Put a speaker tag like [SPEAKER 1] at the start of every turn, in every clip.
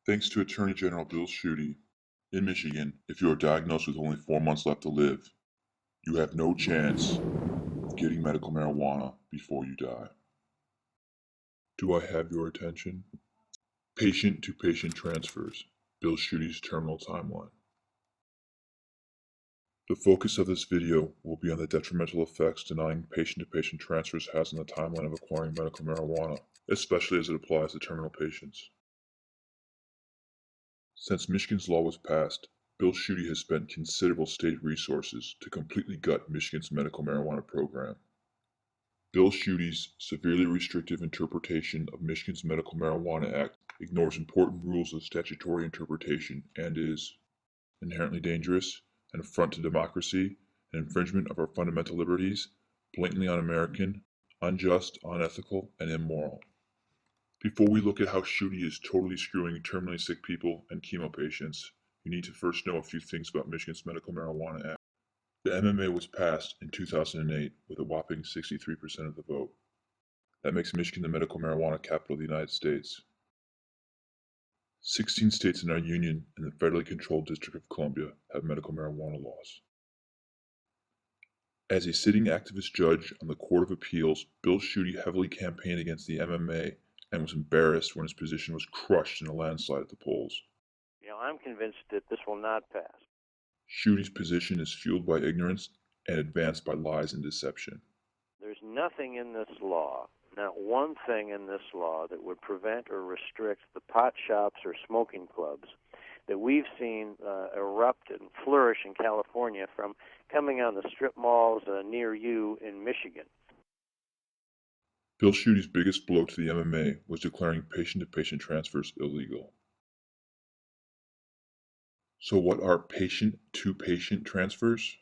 [SPEAKER 1] Thanks to Attorney General Bill Schuette, in Michigan, if you are diagnosed with only 4 months left to live, you have no chance of getting medical marijuana before you die. Do I have your attention? Patient-to-patient transfers, Bill Schuette's terminal timeline. The focus of this video will be on the detrimental effects denying patient-to-patient transfers has on the timeline of acquiring medical marijuana, especially as it applies to terminal patients. Since Michigan's law was passed, Bill Schuette has spent considerable state resources to completely gut Michigan's medical marijuana program. Bill Schuette's severely restrictive interpretation of Michigan's Medical Marijuana Act ignores important rules of statutory interpretation and is inherently dangerous, an affront to democracy, an infringement of our fundamental liberties, blatantly un-American, unjust, unethical, and immoral. Before we look at how Schuette is totally screwing terminally sick people and chemo patients, you need to first know a few things about Michigan's Medical Marijuana Act. The MMA was passed in 2008 with a whopping 63% of the vote. That makes Michigan the medical marijuana capital of the United States. 16 states in our union and the federally controlled District of Columbia have medical marijuana laws. As a sitting activist judge on the Court of Appeals, Bill Schuette heavily campaigned against the MMA and was embarrassed when his position was crushed in a landslide at the polls.
[SPEAKER 2] I'm convinced that this will not pass.
[SPEAKER 1] Schuette's position is fueled by ignorance and advanced by lies and deception.
[SPEAKER 2] There's nothing in this law, not one thing in this law, that would prevent or restrict the pot shops or smoking clubs that we've seen erupt and flourish in California from coming on the strip malls near you in Michigan.
[SPEAKER 1] Bill Schuette's biggest blow to the MMA was declaring patient-to-patient transfers illegal. So what are patient-to-patient transfers?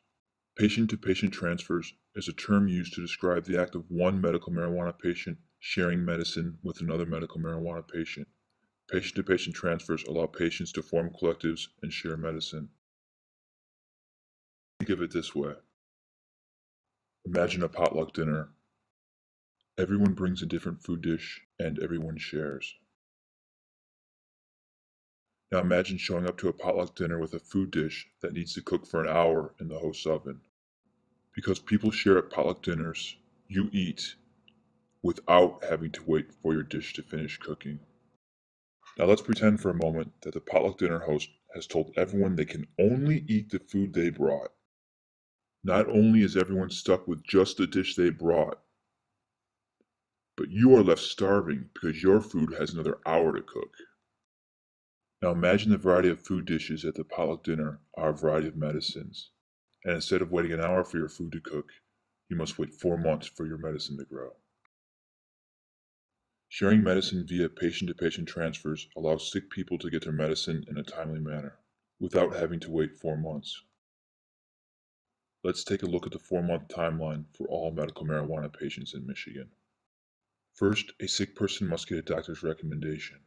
[SPEAKER 1] Patient-to-patient transfers is a term used to describe the act of one medical marijuana patient sharing medicine with another medical marijuana patient. Patient-to-patient transfers allow patients to form collectives and share medicine. Think of it this way. Imagine a potluck dinner. Everyone brings a different food dish and everyone shares. Now imagine showing up to a potluck dinner with a food dish that needs to cook for an hour in the host's oven. Because people share at potluck dinners, you eat without having to wait for your dish to finish cooking. Now let's pretend for a moment that the potluck dinner host has told everyone they can only eat the food they brought. Not only is everyone stuck with just the dish they brought, but you are left starving because your food has another hour to cook. Now imagine the variety of food dishes at the potluck dinner are a variety of medicines. And instead of waiting an hour for your food to cook, you must wait 4 months for your medicine to grow. Sharing medicine via patient-to-patient transfers allows sick people to get their medicine in a timely manner, without having to wait 4 months. Let's take a look at the 4-month timeline for all medical marijuana patients in Michigan. First, a sick person must get a doctor's recommendation.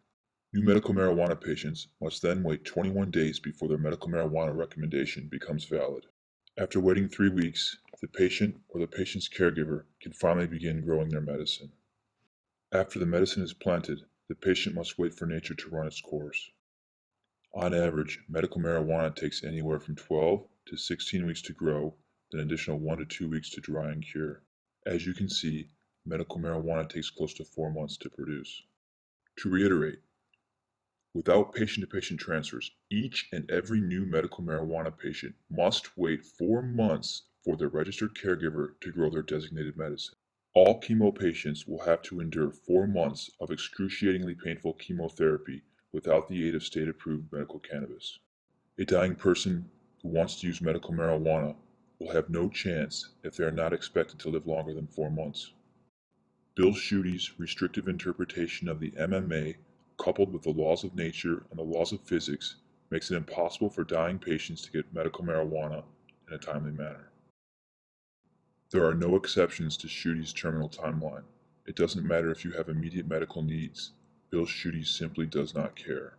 [SPEAKER 1] New medical marijuana patients must then wait 21 days before their medical marijuana recommendation becomes valid. After waiting 3 weeks, the patient or the patient's caregiver can finally begin growing their medicine. After the medicine is planted, the patient must wait for nature to run its course. On average, medical marijuana takes anywhere from 12 to 16 weeks to grow, then an additional 1 to 2 weeks to dry and cure. As you can see, medical marijuana takes close to 4 months to produce. To reiterate, without patient-to-patient transfers, each and every new medical marijuana patient must wait 4 months for their registered caregiver to grow their designated medicine. All chemo patients will have to endure 4 months of excruciatingly painful chemotherapy without the aid of state-approved medical cannabis. A dying person who wants to use medical marijuana will have no chance if they are not expected to live longer than 4 months. Bill Schuette's restrictive interpretation of the MMA, coupled with the laws of nature and the laws of physics, makes it impossible for dying patients to get medical marijuana in a timely manner. There are no exceptions to Schuette's terminal timeline. It doesn't matter if you have immediate medical needs. Bill Schuette simply does not care.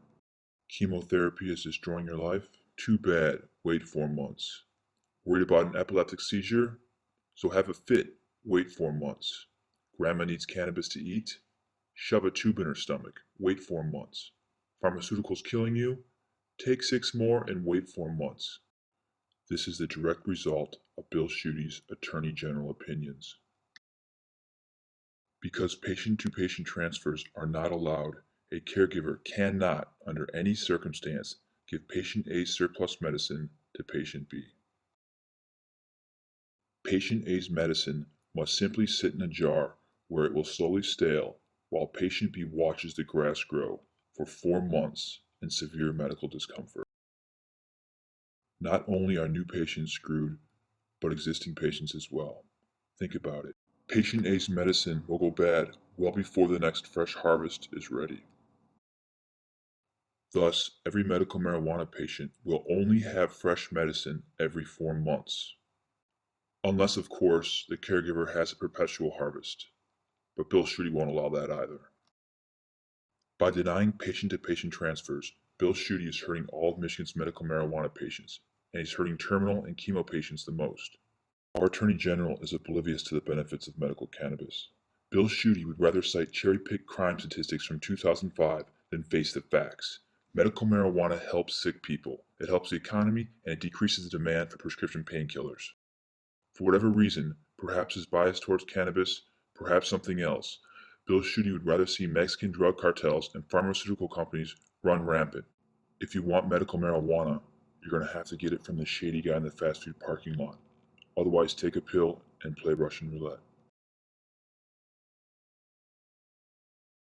[SPEAKER 1] Chemotherapy is destroying your life? Too bad. Wait 4 months. Worried about an epileptic seizure? So have a fit. Wait 4 months. Grandma needs cannabis to eat? Shove a tube in her stomach. Wait 4 months. Pharmaceuticals killing you? Take 6 more and wait 4 months. This is the direct result of Bill Schuette's Attorney General opinions. Because patient-to-patient transfers are not allowed, a caregiver cannot, under any circumstance, give patient A's surplus medicine to patient B. Patient A's medicine must simply sit in a jar where it will slowly stale while patient B watches the grass grow for 4 months in severe medical discomfort. Not only are new patients screwed, but existing patients as well. Think about it. Patient A's medicine will go bad well before the next fresh harvest is ready. Thus, every medical marijuana patient will only have fresh medicine every 4 months. Unless, of course, the caregiver has a perpetual harvest. But Bill Schuette won't allow that either. By denying patient-to-patient transfers, Bill Schuette is hurting all of Michigan's medical marijuana patients, and he's hurting terminal and chemo patients the most. Our Attorney General is oblivious to the benefits of medical cannabis. Bill Schuette would rather cite cherry-picked crime statistics from 2005 than face the facts. Medical marijuana helps sick people, it helps the economy, and it decreases the demand for prescription painkillers. For whatever reason, perhaps his bias towards cannabis, perhaps something else, Bill Schuette would rather see Mexican drug cartels and pharmaceutical companies run rampant. If you want medical marijuana, you're going to have to get it from the shady guy in the fast food parking lot. Otherwise, take a pill and play Russian roulette.